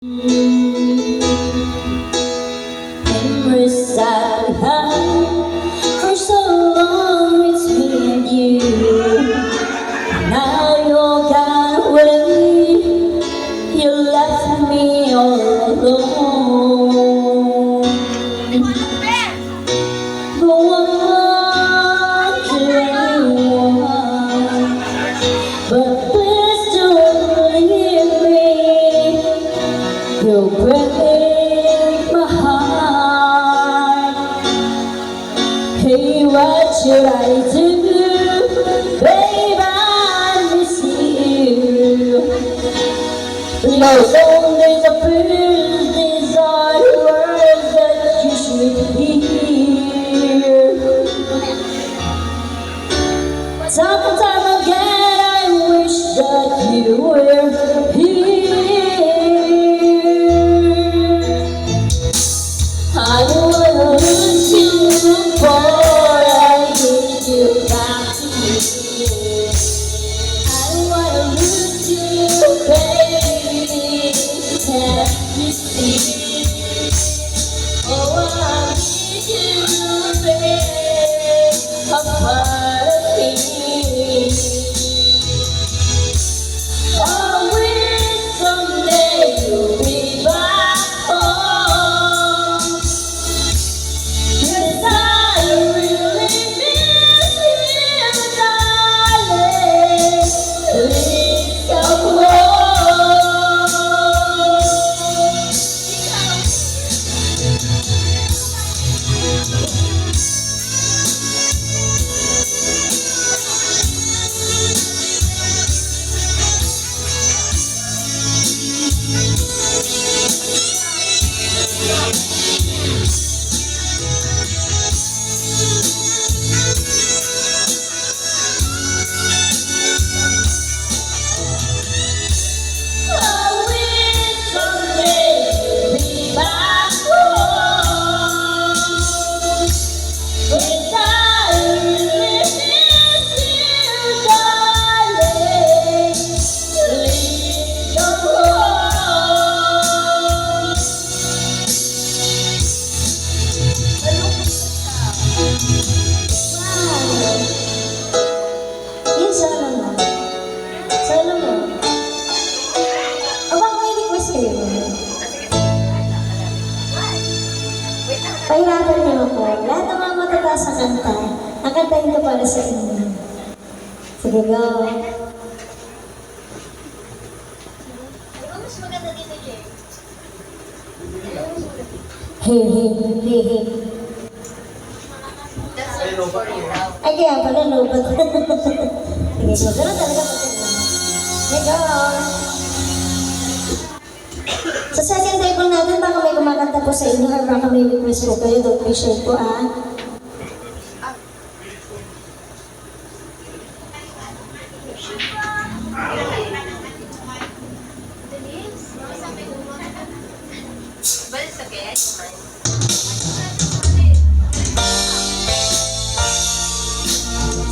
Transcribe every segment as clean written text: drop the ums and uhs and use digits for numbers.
Memories I've had for so long, it's me and you. Now you're gone away, you left me all alone. But what do I want? But please don't leave me. You'll break my heart. Hey, what should I do? Babe, I miss you. Those old days of peace, these are the words that you should hear. Time and time again, I wish that you were here. I don't wanna lose you before I get you back to me. I don't wanna lose you, baby. Can't you see? Oh, I need you, baby. A part of me. I wish someday you'll be back home. 'Cause I really miss you, darling. Please come home. Pahirapan niyo ako. Lahat ng mga matataas na kanta, ang kantahin ko para sa inyo. Sige, go. Mas maganda dito, Jay. Hey, hey, hey, hey. Ay, kaya pala, lobat. Sige, go. Ganun talaga. Sige, go. Sa second table natin, baka may kumakanta po sa inyo or baka may request po kayo, don't be sure po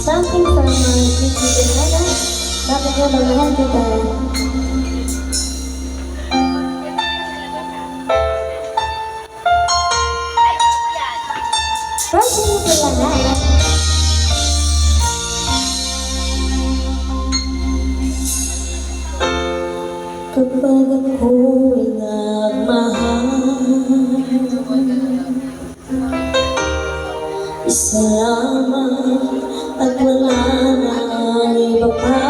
Something from my beauty Denada, bakit nga mamahal kita? Pansin ko lahat. Kapag ako'y nagmahal, isa lamang at wala nang iba pa.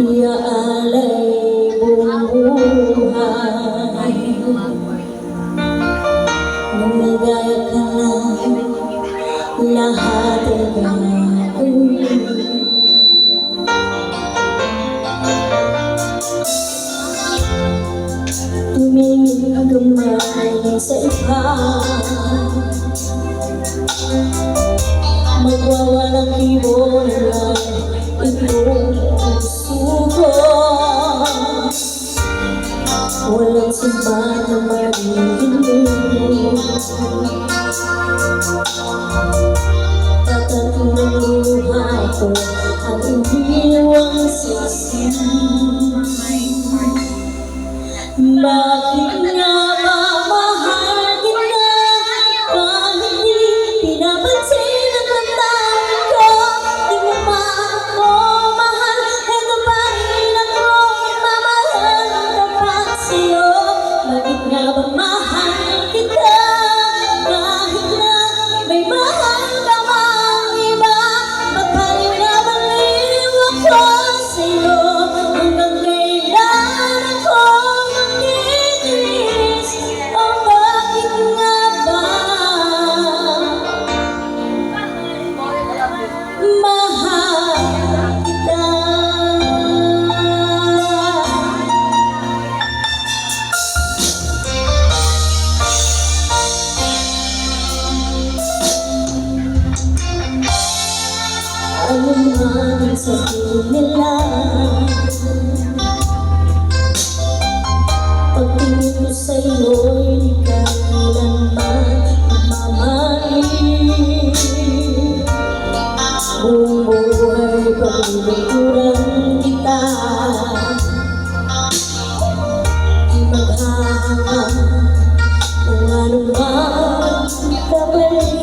Iaalay buong buhay. Lumigaya ka lang, lahat ay gagawin. Tumingin kamay sa iba, magwawalang ibon lang itong puso ko. Walang sumbat na marinig, tatatong ng luha ko ang iniwang sisi. Bakit nga ba mahal kita? Bakit di pinapansin ang damdamin ko? Di mo pa ako mahal, eto pa rin ako nagmamahal ng tapat sa'yo. Bakit nga ba mahal kita? Kahit na may mahal ka mang iba, magpaling na baliw ako sa'yo. Hanggang kailan ako magtitiis? O bakit nga ba mahal kita? Ano man ang sabihin nila, pagtingin ko sa'yo'y di ka kailanman magmamahal. Buong buhay pagluturan kita, di maghahangad kung anuman kapalit.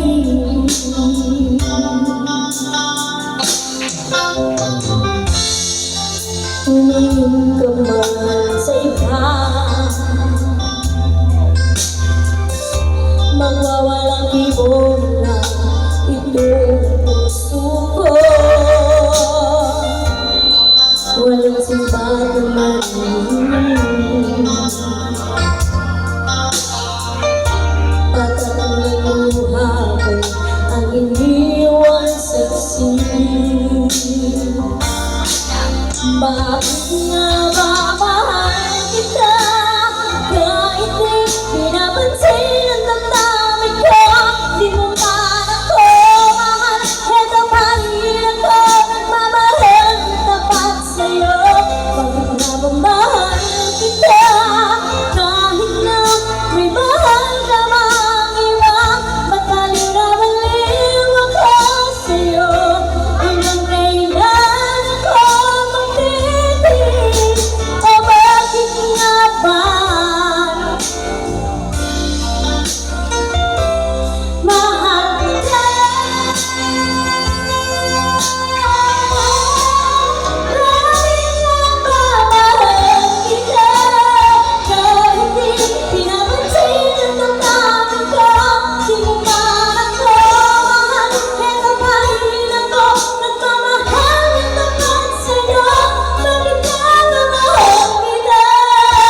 Tumingin ka man sa iba, magwawalang ibon na itong puso ko. Walang simbat naman, patatang ng luha ko ang iniwan sa sining. Bakit nga ba mahal kita? Kahit di pinapansin ang damdamin ko, di mo man ako mahal, eto pa rin ako nagmamahal ng tapat sa'yo. Bakit nga ba mahal kita? Kahit na may mahal ka mang iba, ba't baliw na baliw ako sa'yo? Hanggang kailan ako magtitiis? O bakit nga ba mahal kita? Bakit nga ba mahal kita? Kahit di pinapansin ang damdamin ko, di mo man ako mahal, eto pa rin ako nagmamahal ng tapat sa'yo. Bakit nga ba mahal kita?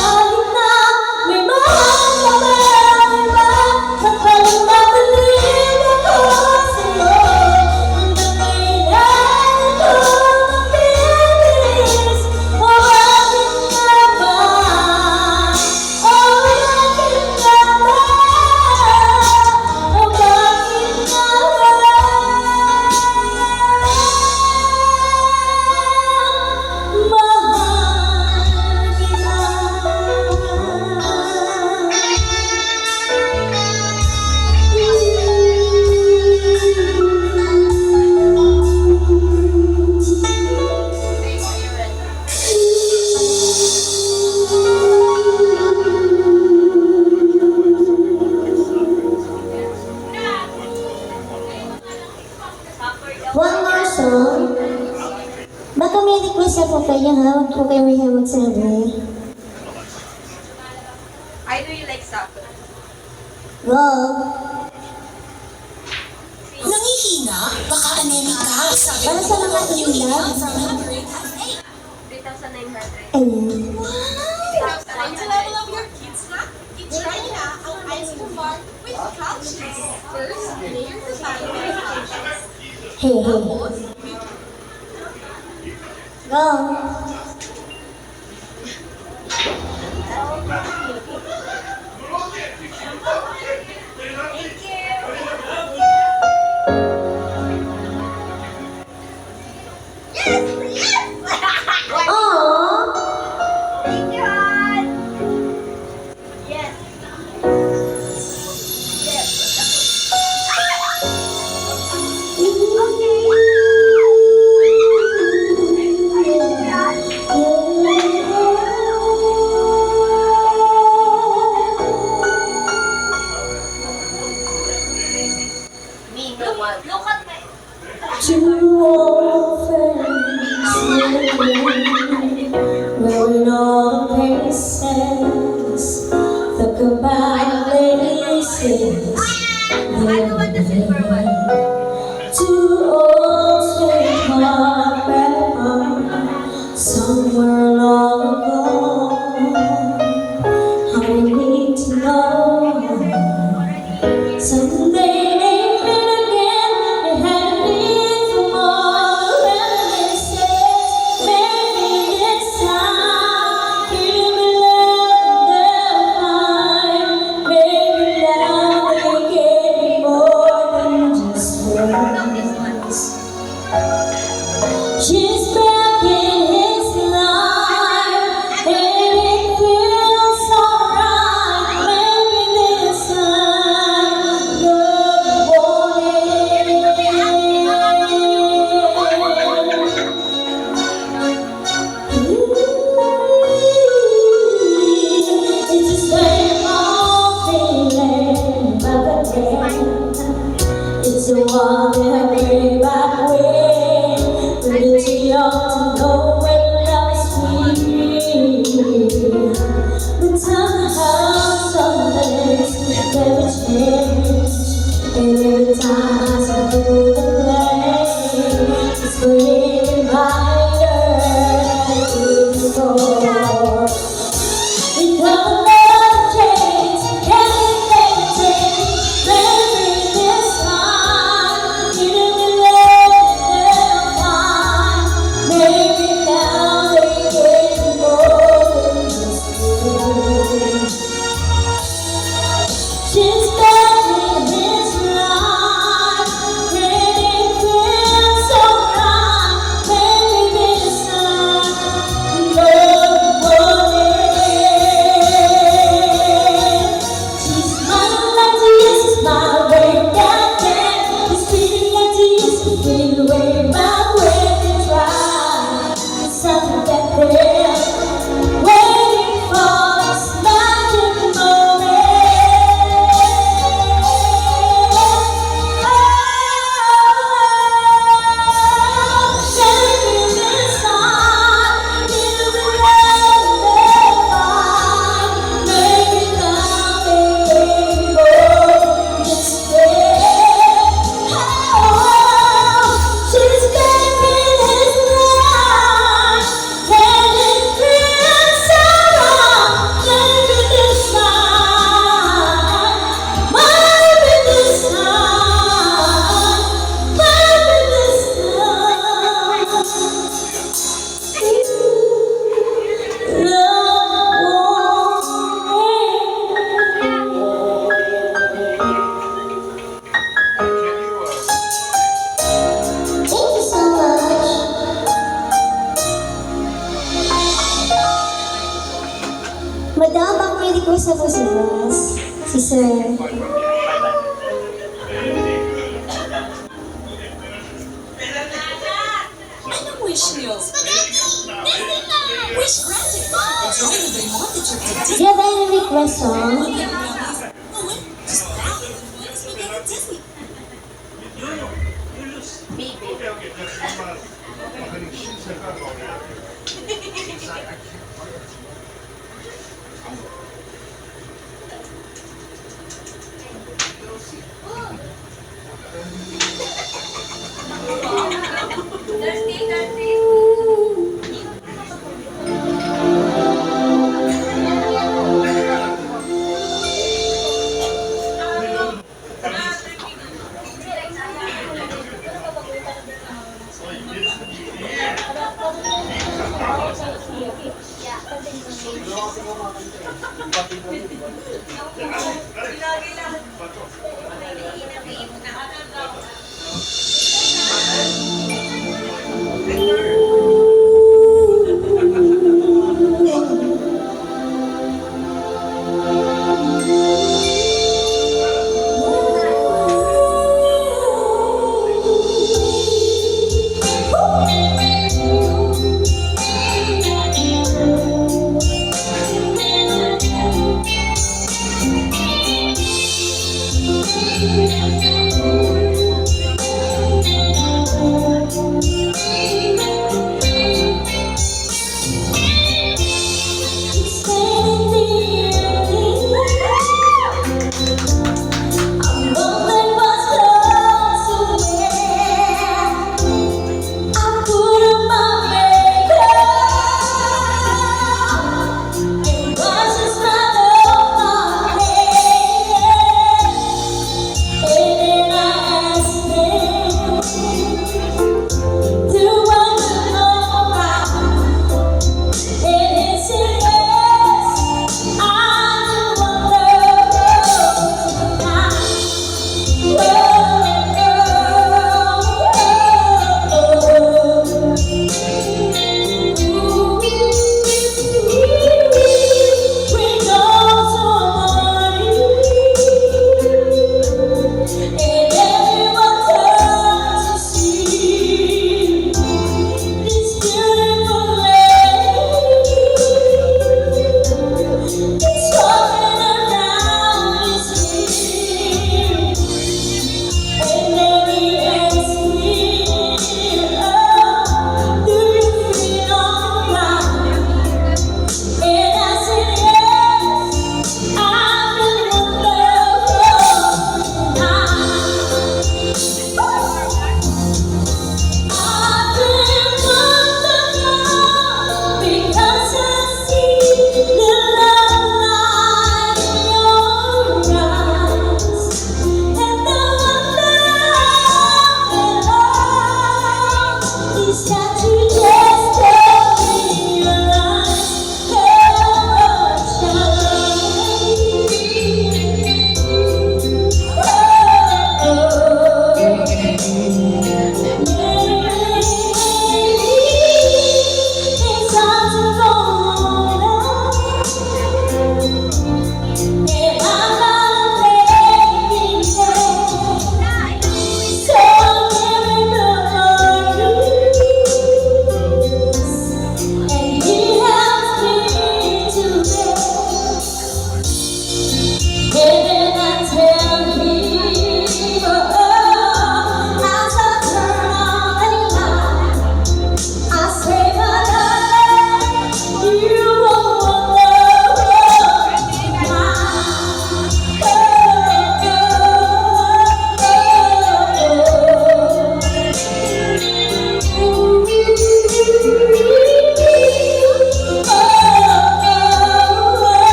Kahit na may mahal ka mang iba, magpaling na baliw ako sa'yo. Hanggang kailan ako magtitiis? O bakit nga ba? O bakit nga ba? O bakit nga ba mahal One more song. Baka may request ako kayo ha, huwag po kayo may magsabi. I do you like supper? Go! Nangihina? Baka anemic ka? Sabi Para sa mga hila. from Hungary. 3,900. Ayun. Want to level up your kids snack? It's right now ang ice cream bar with couches. First, layer the verifications. Hey, hey. Go! in all the places, the goodbye places. Two old sweetheart somewhere long ago. I need to know someday they met again. They had a need for more reminiscence. Maybe this time it'll be love they'll find. Maybe now they get more than just words. She's back in his life, and it feels alright. Maybe this time love won't end. It's the same old feeling back again. It's the one that way back when, but it's too young to know when love is sweet. But somehow some things never change, and every time I step through the place, it's for a reminder that it's before. Because love changes, everything changes. Maybe this time it'll be love they'll find. Maybe now they get more than just words. She's back in his life, and it feels so right. Maybe this time love won't end. She's smiling like she used to smile way back then. She's feeling like she used to feel way back when they tried. It's something that they're waiting for this magic moment. Maybe this time it'll be love they'll find. Maybe now they get more than just friends. She's back in his life, and it feels so wrong. Maybe this time, maybe this time, maybe this time, love won't end. Thank you so much. Madam, baka may request na po si Boss. Si Sir. Anong wish niyo? Wish granted. Enjoy the remortgage of the Do you have any request song? Just that. When is spaghetti Disney?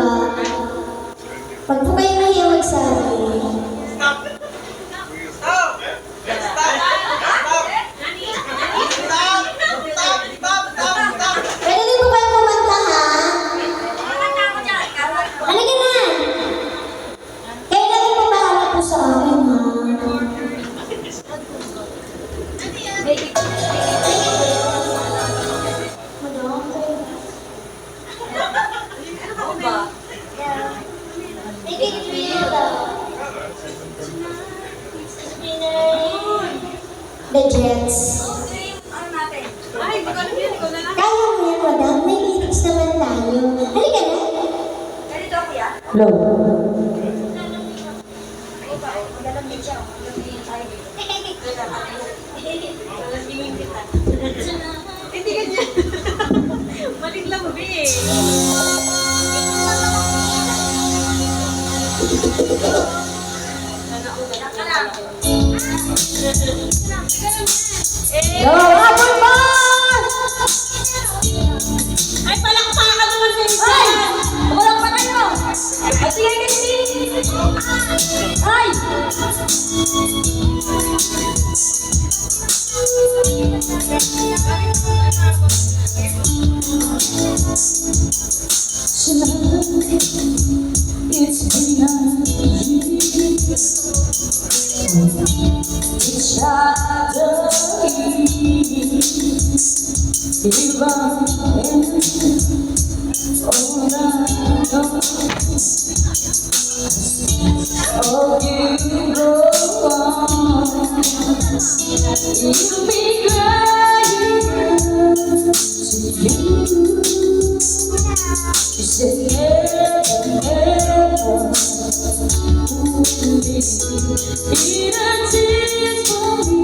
Pag po kayo nahiya magsabi, pwede din po kayo kumanta, ha? Halika na! Kayo na rin po bahala po sa akin, ha? The Jets. Ay, hindi ko alam yun. Ikaw na lang. Kaya mo yan, madam. May lyrics naman tayo. Halika na. Ganito, kuya. Low. Hindi ganyan. Maling lang, be. Yo, habol mo! Ay, palakpakan naman sa isa. Ay! Walang pa kayo! At sige kasi! Ay! It's been a each other oh, you go on. You'll be crying to you. You say never, never would be in a tears for me.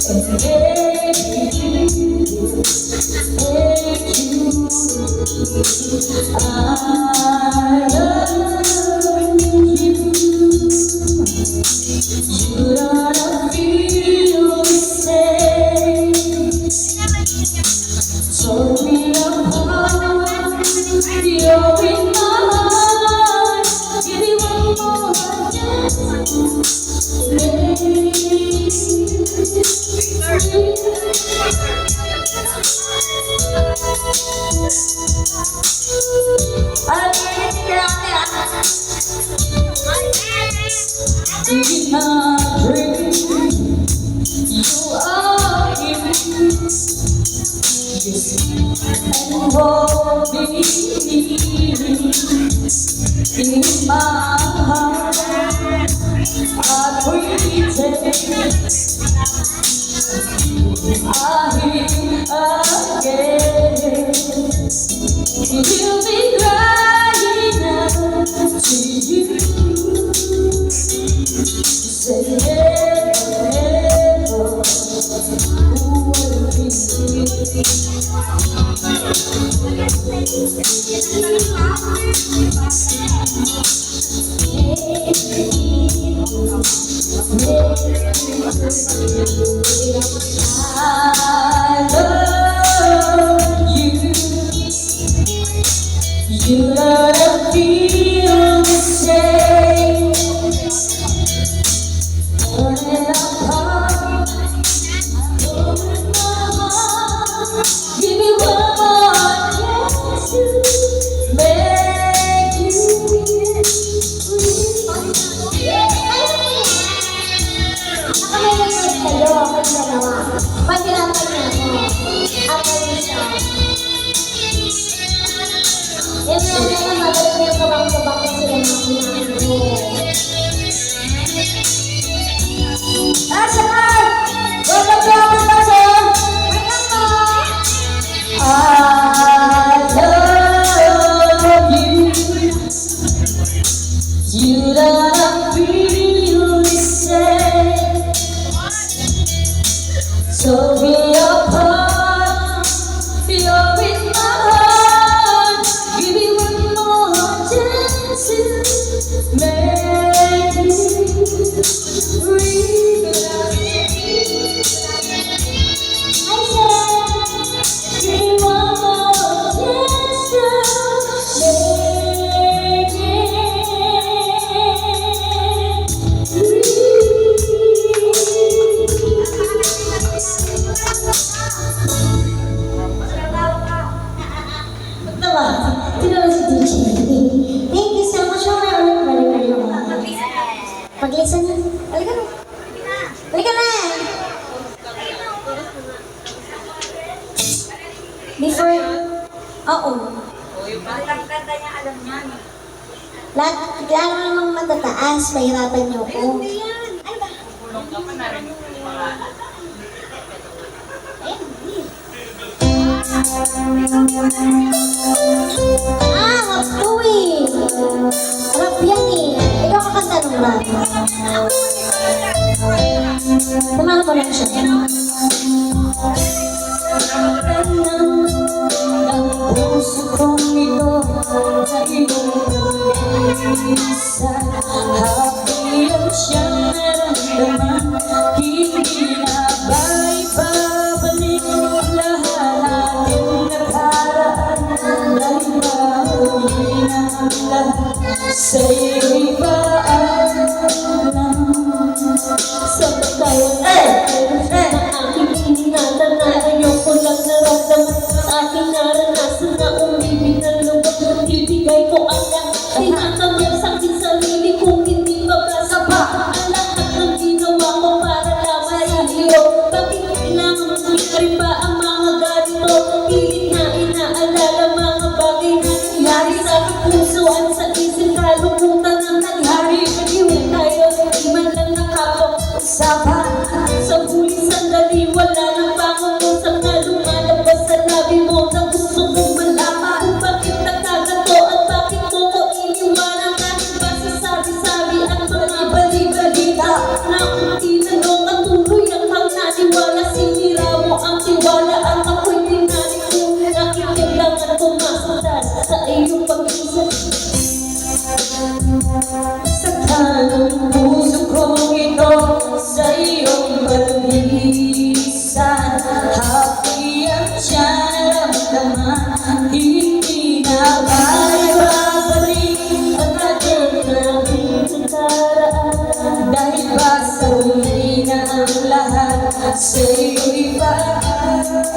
And baby, thank you. I love you. You don't feel the same. Told me apart. You're in my heart. Give me one more chance. In my dream, you are here, and hold me in my heart. I pretend I hear again. You'll be crying out to you. Say never, never, who will be I love you. You don't feel the same. Turning apart, open my heart. Give me one more chance to make you free. Nakamainag kayo, ako dalawa. Pagkirapan niya ako. Ako isa. Yan lang naman, madaling yung kabang-kabang ko sila ng kinahin ko. Asal! Welcome to our passion! I love you. You don't feel the same. So we apart. You're in my heart. Give me one more chance to make you free. I said, give me one more ba? Tignan mo si DJ. Thank you so much. Balik ako. Paglisan niya. Halika na. Halika na. Before, oo. Ang ganda niya, alam niya. Lahat namang matataas, mahirapan niyo ako. Ay, ba? Wag to eh. Rap yan eh. Ikaw kakanta ng rap. Samahan ko lang siya. Ang puso kong ito ay lumisan. Hapiyang siyang naramdaman. Hindi na ba'y babalik lahat ating nakaraan? Dahil mahuli na ang lahat sa'yo'y paalam. Sa pagkawan na aking hinihatan na ayoko lang naramdaman. Sa aking naranasan na umibig na lubos, ibigay ko ang lahat. Tinatanong sa aking sarili kung hindi mabasa pa ang lahat ng ginawa ko para lamang sa iyo. Bakit kailangan rin ba ang mga ganito? Pilit na inaalala mga bagay na nangyari sa aking puso at sa isip. Kalungkutan ang nangyari. Iwan tayo, di man lang nakapag-usapan. Sa huli sandali, wala nang pangungusap na lumalabas sa labi mo na gusto kong malaman kung bakit nagkagato at bakit mo ko iniwanan. Kahit ba sa sabi-sabi at mga bali-balita na kung tinanong at tuloy ang naniwala. Sinira mo ang tiwala at ako'y tinanik mo. Nakikailangan ko masundan sa iyong pag-isip. Sa tanong puso kong ito sa iyong pag-iisan. Happy ang siya naramdaman. Hindi na ba'y babalik ang ating nakaraan? Dahil ba sa huli na ang lahat sa'yo'y paalam?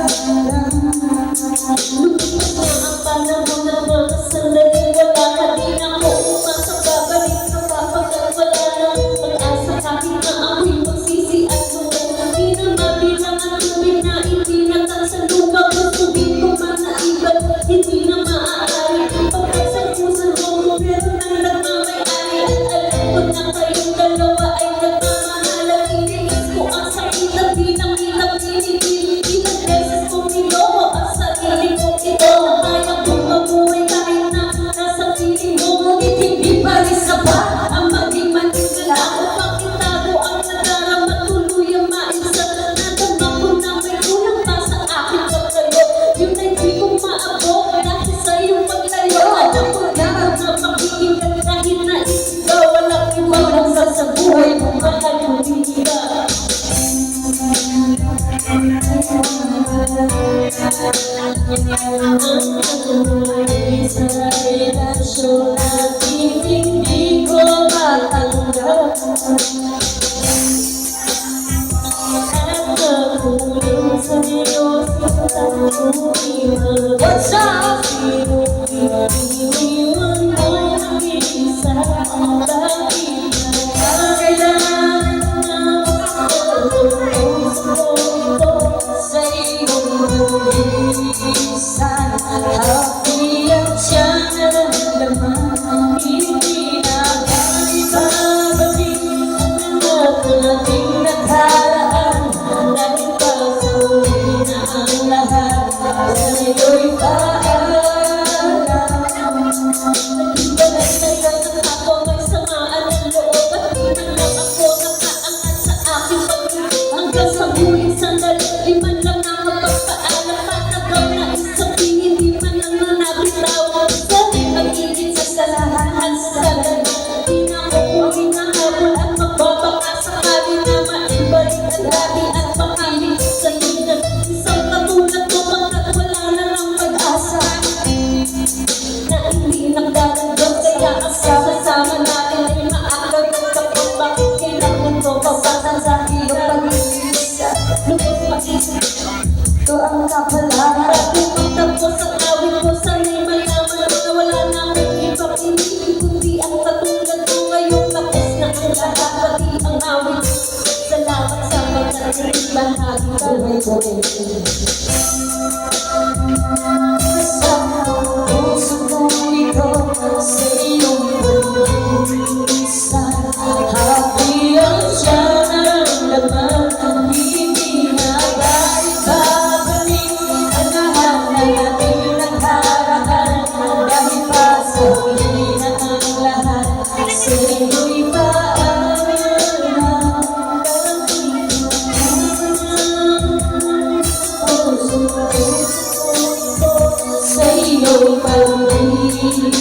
Lumipad na ang panahon ng mga sandali. Wala ka din ako umasang babalik sa kapagkat wala nang pag-asa. Kahit na ako'y magsisi at sulat. Di na mabilang ang tubig na itinatang sa lupa. Gustubin ko man na iba't hindi na maaari. Pagkat sa puso mo, pero nang nagmamayari. At alam ko na kayong dalawa ay nagmamahalan. Iniis ko ang sakit at dinang-inang tinitili. Ilang beses kong niloko ang sarili kong ito. Kaya kong mabuhay kahit na nasa piling mo. Ngunit hindi pa rin sapat ang maging manigala. Upang itago ang nadarama, tuloy ang maisa. Nadama ko na may kulang pa sa akin pagkayo. Yun ay di ko maabot dahil sa iyong paglayo. Alam ko na makikita kahit na ikaw walang ibang nasa sa buhay mo. Mahal mo hindi ka. Sa relasyon natin hindi ko matanggap. At nakulong sa'yo sinta ko iwan. What's up? Iniwan mo ang isa. Bakit na kailangan na magkakaroon sa iyong lumisan? Happy ang siyang naramdaman. Hindi na ba'y babalik ang ating nakaraan? Dahil ba sa huli na ang lahat sa'yo'y paalam? Naghiwalay tayo at ako may samaan ng loob. At di man lang ako nakaangat sa aking pag-ibig. Hanggang sa huling sandali, di man lang nakapagpaalam. Patagaw na isang hindi man lang nanabitaw. Sa pag-ibig sa lahat at sa lahat. Di na ako hinahabol at magbabaka sakali na maibalik ang dati at makilig sa inyo. Isang katulad ko pagkat wala na lang pag-asa na hindi nagdadagdag. Kaya ang sama-sama natin ay maagad at kapag bakit kailangan ko papasan sa iyong pag-iisa. Lubos maisip ito ang kapalaran. At kung magtapos ang awit ko, sana'y may bahagi buhay ko. Sa puso ko ito, sa iyong pag-iisa, hapian siya ng laman, hindi na babalik ang lahat ng ating nakaraan, dahil pa sa huli na ang lahat, sa iyo'y sa iyong pag-iisal,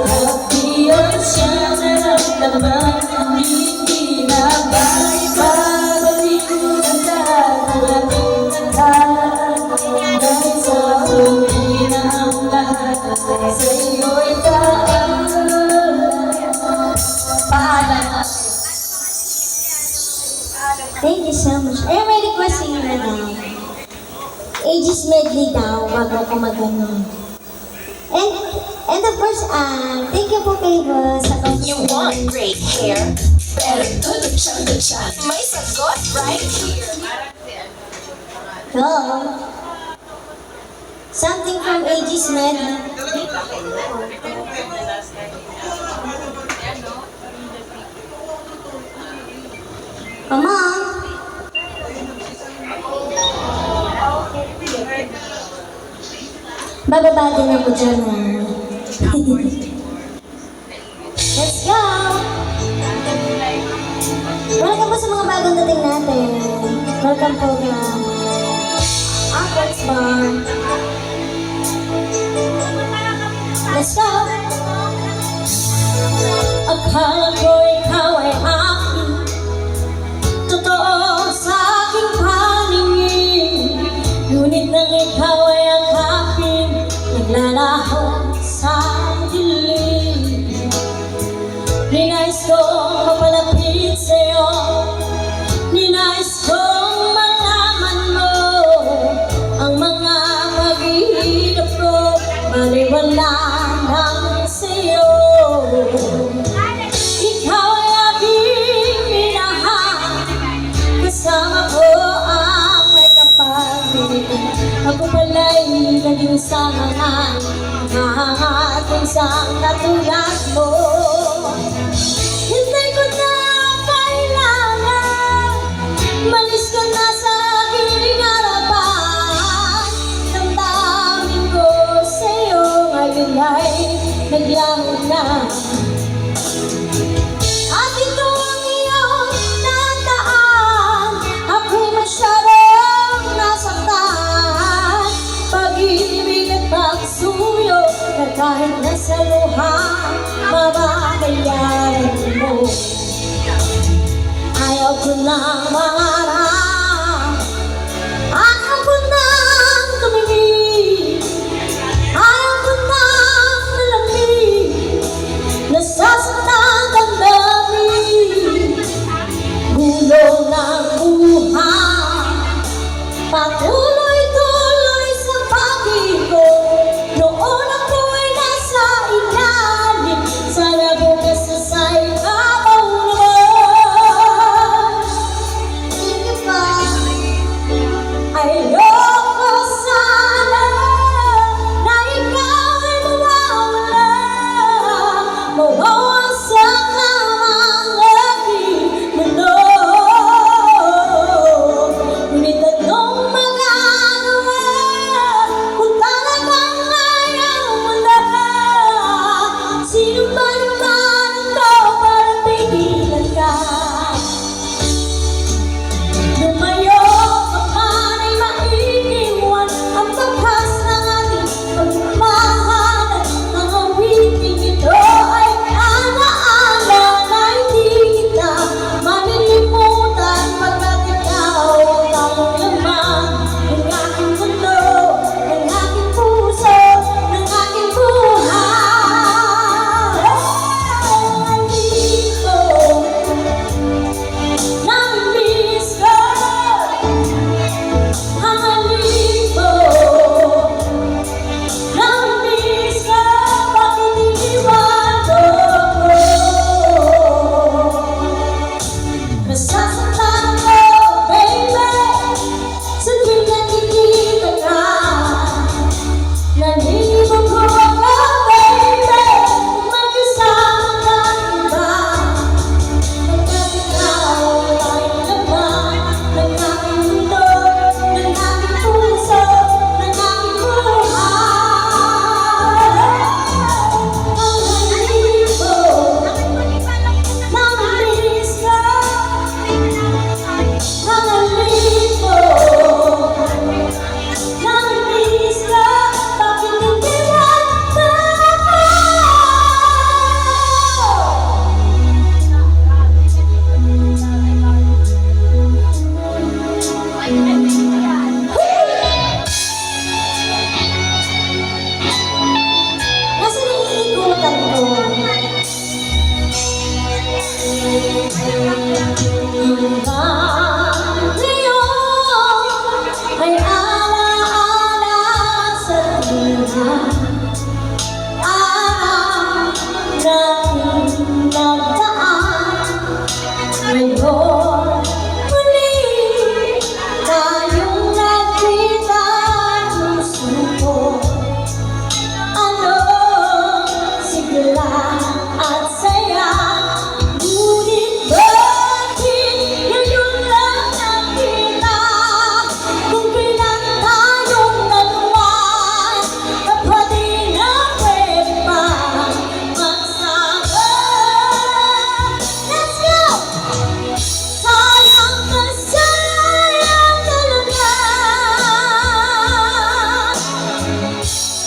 hapian siya naramdaman, hindi na babalik ang lahat ng ating nakaraan, dahil sa huli na ang lahat, sa iyo'y paalam. Thank you so much. Ay, may request sa'yo na daw. Aegis medley daw, bago ako mag-ano. And of course, thank you po kay boss sa You want great hair? Pero tulog siya. May sagot right here. Go. Something from Aegis medley. Come on. Bababa din ako dyan ha. Let's go! Welcome po sa mga bagong dating natin. Welcome po na Apples Bar. Let's go! Akala ko ikaw ay akin, totoo sa aking paningin, ngunit nang ikaw ay akapin, naglalaho sa dilim. Ninais kong mapalapit sa'yo, ninais kong malaman mo ang mga paghihirap ko, maliwala lang sa'yo. Ikaw ay aking minahal, kasama ko ang may kapatid. Ako pala'y naging sangahan, mahangatong sa katulad mo. Hindi ko na kailangan, malis ka na sa aking harapan. Damdamin ko sa'yo ngayon ay naglaho na. At ito ang iyong tandaan, ako'y masyadong nasaktan. Pag-ibig at pagsuyo na kahit nasa luha, mababayaran mo. Ayaw ko nang mangarap, ayaw ko nang tumingin, ayaw ko nang malamig, nasasaktan ang damdamin. Gulo ng buhay, patuloy-tuloy sa pag-ibo. Noon ako'y nasa ilalim, sana bukas na sa ibabaw naman. Thank you araw natin nagdaan. Ngayon, muli tayong nagkita. Gusto ko ano, sigla at saya. Ngunit bakit ngayon lang nakita? Kung kailan tayong dalawa, kapatid na pwede pa magsama. Let's go! Sayang na sayang talaga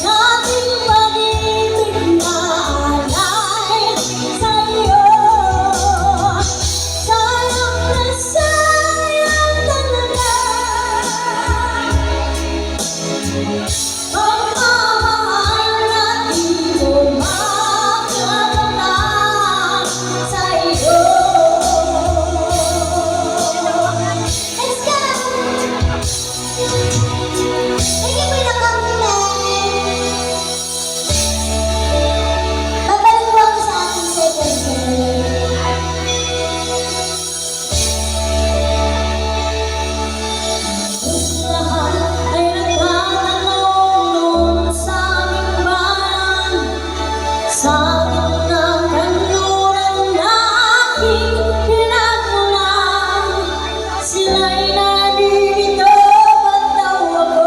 ating pag-ibig na alay sa'yo. Sayang na sayang talaga ang pagmamahal na di mo makakalimutan sa'yo. Let's go! Sige, pinakamulan. Babalik po ako sa ating second set. Lahat ay nagtatanong sa aming bayan, sa aking kanluran na aking pinagmulan. Sila'y naririto, ba't daw ako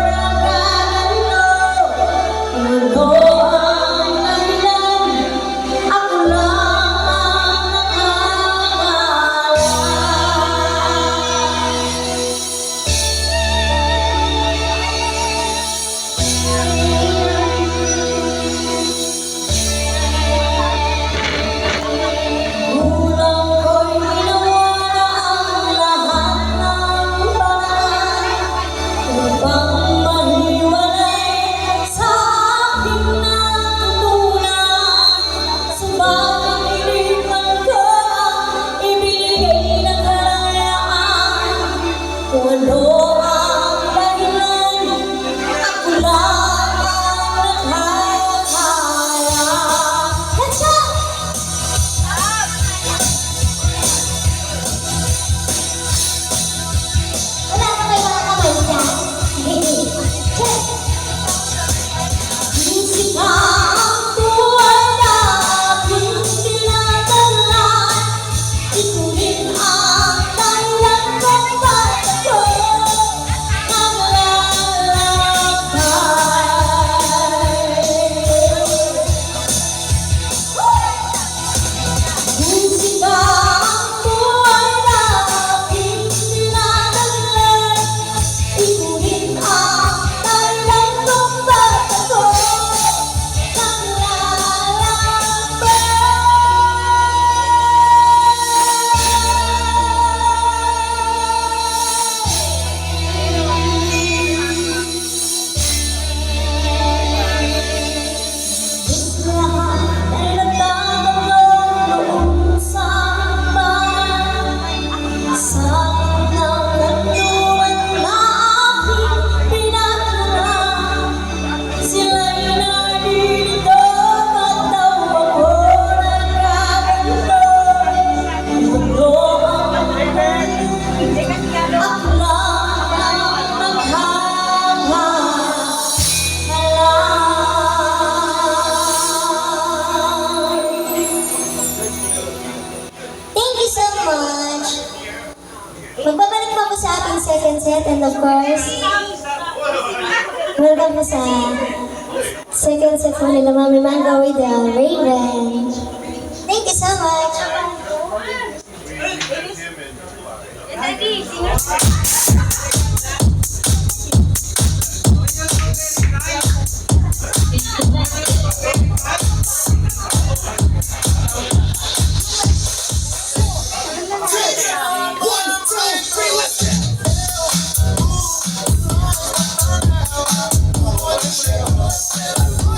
nagkaganito? Ano ang dahilan? Ako lang ang nakakaalam. Kulang ko'y ginawa na ang lahat ng paraan upang mahiwalay sa aking natutunan. Subalit iniwan ko ang ibinigay na kalayaan. Kung ano ang dahilan, ako lang ang nakakaalam. Let's go! Wala ka kayo mga kamay dyan. Check! Music ang buhay na aking tinatalan. Ituloy ang dahilan kung ba't ako naglalakbay. Musika ang buhay na aking tinatalan. Ituloy ang dahilan kung ba't ako naglalakbay. Lahat ay nagtatanong noon sa bayan, sa aking kanluran na aking pinagmulan. Sila'y naririto, ba't daw ako nagkaganito? Ano ang dahilan? Ako lang ang nakakaalam. Thank you so much. Magbabalik pa ako sa ating second set, and of course, welcome po sa second set po nila Mami Mango with the Raven. Thank you so much. Daddy, singer. Let's go.